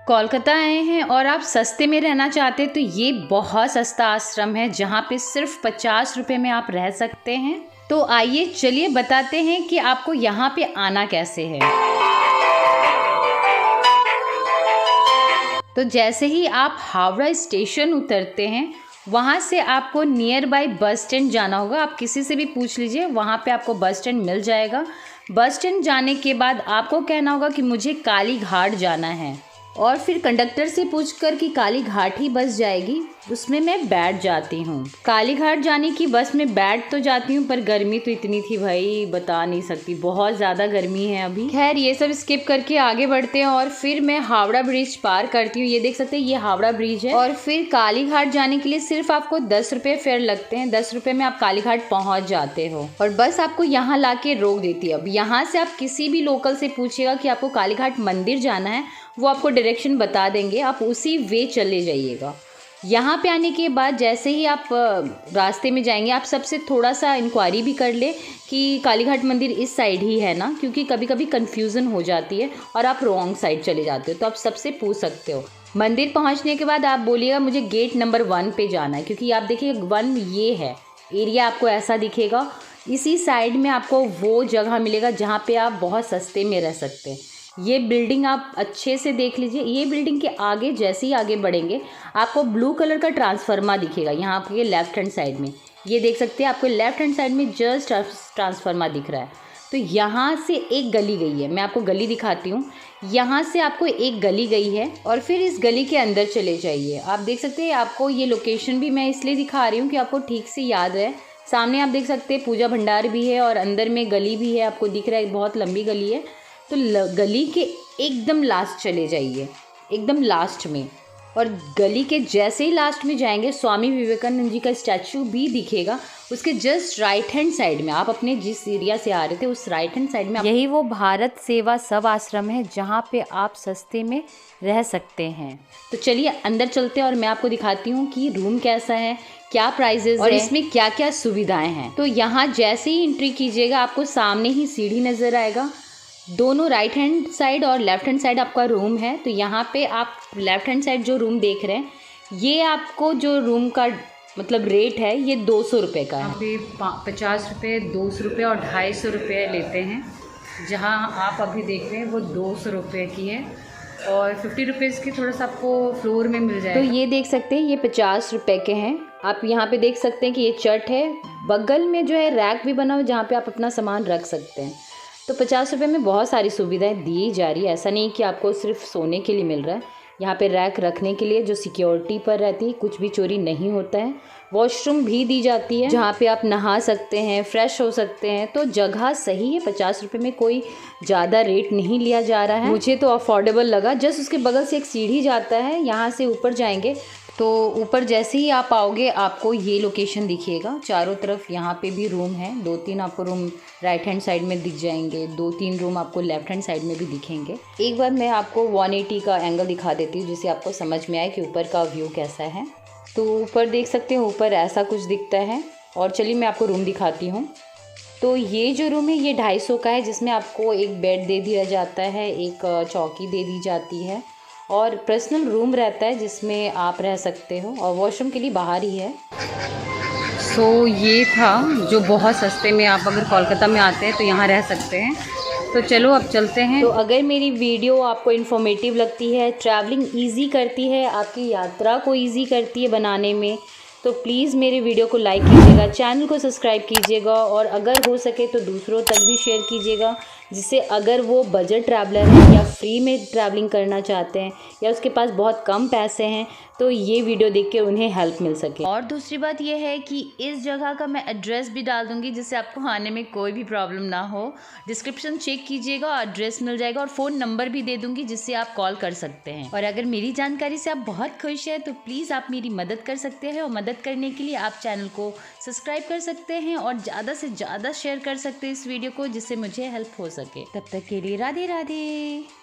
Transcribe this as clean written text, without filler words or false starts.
कोलकाता आए हैं और आप सस्ते में रहना चाहते हैं तो ये बहुत सस्ता आश्रम है जहाँ पे सिर्फ 50 रुपये में आप रह सकते हैं। तो आइए चलिए बताते हैं कि आपको यहाँ पे आना कैसे है। तो जैसे ही आप हावड़ा स्टेशन उतरते हैं वहाँ से आपको नियर बाय बस स्टैंड जाना होगा। आप किसी से भी पूछ लीजिए, वहाँ पे आपको बस स्टैंड मिल जाएगा। बस स्टैंड जाने के बाद आपको कहना होगा कि मुझे काली घाट जाना है और फिर कंडक्टर से पूछकर कि काली घाट ही बस जाएगी, उसमें मैं बैठ जाती हूँ। काली घाट जाने की बस में बैठ तो जाती हूँ पर गर्मी तो इतनी थी भाई, बता नहीं सकती, बहुत ज़्यादा गर्मी है अभी। खैर ये सब स्किप करके आगे बढ़ते हैं और फिर मैं हावड़ा ब्रिज पार करती हूँ। ये देख सकते हैं ये हावड़ा ब्रिज है और फिर काली घाट जाने के लिए सिर्फ आपको 10 रुपये फेयर लगते हैं। 10 रुपये में आप काली घाट पहुँच जाते हो और बस आपको यहाँ ला के रोक देती है। अब यहाँ से आप किसी भी लोकल से पूछिएगा कि आपको काली घाट मंदिर जाना है, वो आपको डायरेक्शन बता देंगे, आप उसी वे चले जाइएगा। यहाँ पे आने के बाद जैसे ही आप रास्ते में जाएंगे आप सबसे थोड़ा सा इंक्वायरी भी कर ले कि कालीघाट मंदिर इस साइड ही है ना, क्योंकि कभी कभी कन्फ्यूज़न हो जाती है और आप रॉन्ग साइड चले जाते हो, तो आप सबसे पूछ सकते हो। मंदिर पहुँचने के बाद आप बोलिएगा मुझे गेट नंबर 1 पे जाना है, क्योंकि आप देखिए 1 ये है एरिया, आपको ऐसा दिखेगा। इसी साइड में आपको वो जगह मिलेगा जहाँ पे आप बहुत सस्ते में रह सकते हैं। ये बिल्डिंग आप अच्छे से देख लीजिए। ये बिल्डिंग के आगे जैसे ही आगे बढ़ेंगे आपको ब्लू कलर का ट्रांसफार्मर दिखेगा यहाँ आपके लेफ्ट हैंड साइड में। ये देख सकते हैं आपको लेफ्ट हैंड साइड में जस्ट ट्रांसफार्मर दिख रहा है। तो यहाँ से एक गली गई है, मैं आपको गली दिखाती हूँ। यहाँ से आपको एक गली गई है और फिर इस गली के अंदर चले जाइए। आप देख सकते हैं, आपको ये लोकेशन भी मैं इसलिए दिखा रही हूँ कि आपको ठीक से याद रहे। सामने आप देख सकते हैं पूजा भंडार भी है और अंदर में गली भी है, आपको दिख रहा है, बहुत लंबी गली है। तो गली के एकदम लास्ट चले जाइए, एकदम लास्ट में, और गली के जैसे ही लास्ट में जाएंगे स्वामी विवेकानंद जी का स्टैचू भी दिखेगा। उसके जस्ट राइट हैंड साइड में, आप अपने जिस एरिया से आ रहे थे उस राइट हैंड साइड में यही वो भारत सेवा सब आश्रम है जहाँ पे आप सस्ते में रह सकते हैं। तो चलिए अंदर चलते हैं और मैं आपको दिखाती हूँ कि रूम कैसा है, क्या प्राइजेस और इसमें क्या क्या सुविधाएं हैं। तो यहाँ जैसे ही एंट्री कीजिएगा आपको सामने ही सीढ़ी नज़र आएगा। दोनों राइट हैंड साइड और लेफ्ट हैंड साइड आपका रूम है। तो यहाँ पे आप लेफ्ट हैंड साइड जो रूम देख रहे हैं, ये आपको जो रूम का मतलब रेट है ये 200 रुपये का है। यहाँ पे 50 रुपये, 200 रुपये और 250 रुपये लेते हैं। जहाँ आप अभी देख रहे हैं वो 200 रुपये की है और 50 रुपीज़ की थोड़ा सा आपको फ्लोर में मिल जाएगा। तो ये देख सकते हैं ये 50 रुपये के हैं। आप यहाँ पे देख सकते हैं कि ये चट है, बगल में जो है रैक भी बना हुआ जहाँ पे आप अपना सामान रख सकते हैं। तो 50 रुपये में बहुत सारी सुविधाएं दी जा रही है। ऐसा नहीं कि आपको सिर्फ सोने के लिए मिल रहा है, यहाँ पे रैक रखने के लिए जो सिक्योरिटी पर रहती है, कुछ भी चोरी नहीं होता है। वॉशरूम भी दी जाती है जहाँ पे आप नहा सकते हैं, फ्रेश हो सकते हैं। तो जगह सही है, 50 रुपये में कोई ज़्यादा रेट नहीं लिया जा रहा है, मुझे तो अफोर्डेबल लगा। जस्ट उसके बगल से एक सीढ़ी जाता है, यहाँ से ऊपर जाएंगे तो ऊपर जैसे ही आप आओगे आपको ये लोकेशन दिखिएगा। चारों तरफ यहाँ पे भी रूम है, 2-3 आपको रूम राइट हैंड साइड में दिख जाएंगे, 2-3 रूम आपको लेफ्ट हैंड साइड में भी दिखेंगे। एक बार मैं आपको 180 का एंगल दिखा देती हूँ जिससे आपको समझ में आए कि ऊपर का व्यू कैसा है। तो ऊपर देख सकते हैं, ऊपर ऐसा कुछ दिखता है। और चलिए मैं आपको रूम दिखाती हूँ। तो ये जो रूम है ये 250 का है, जिसमें आपको एक बेड दे दिया जाता है, एक चौकी दे दी जाती है और पर्सनल रूम रहता है जिसमें आप रह सकते हो और वॉशरूम के लिए बाहर ही है। सो ये था जो बहुत सस्ते में आप अगर कोलकाता में आते हैं तो यहाँ रह सकते हैं। तो चलो अब चलते हैं। तो अगर मेरी वीडियो आपको इन्फॉर्मेटिव लगती है, ट्रैवलिंग इजी करती है, आपकी यात्रा को इजी करती है बनाने में, तो प्लीज़ मेरे वीडियो को लाइक कीजिएगा, चैनल को सब्सक्राइब कीजिएगा और अगर हो सके तो दूसरों तक भी शेयर कीजिएगा, जिससे अगर वो बजट ट्रैवलर हैं या फ्री में ट्रैवलिंग करना चाहते हैं या उसके पास बहुत कम पैसे हैं तो ये वीडियो देख के उन्हें हेल्प मिल सके। और दूसरी बात यह है कि इस जगह का मैं एड्रेस भी डाल दूंगी जिससे आपको आने में कोई भी प्रॉब्लम ना हो। डिस्क्रिप्शन चेक कीजिएगा, एड्रेस मिल जाएगा और फ़ोन नंबर भी दे दूंगी जिससे आप कॉल कर सकते हैं। और अगर मेरी जानकारी से आप बहुत खुश हैं तो प्लीज़ आप मेरी मदद कर सकते हैं और मदद करने के लिए आप चैनल को सब्सक्राइब कर सकते हैं और ज़्यादा से ज़्यादा शेयर कर सकते हैं इस वीडियो को, जिससे मुझे हेल्प हो सके। तब तक के लिए राधे राधे।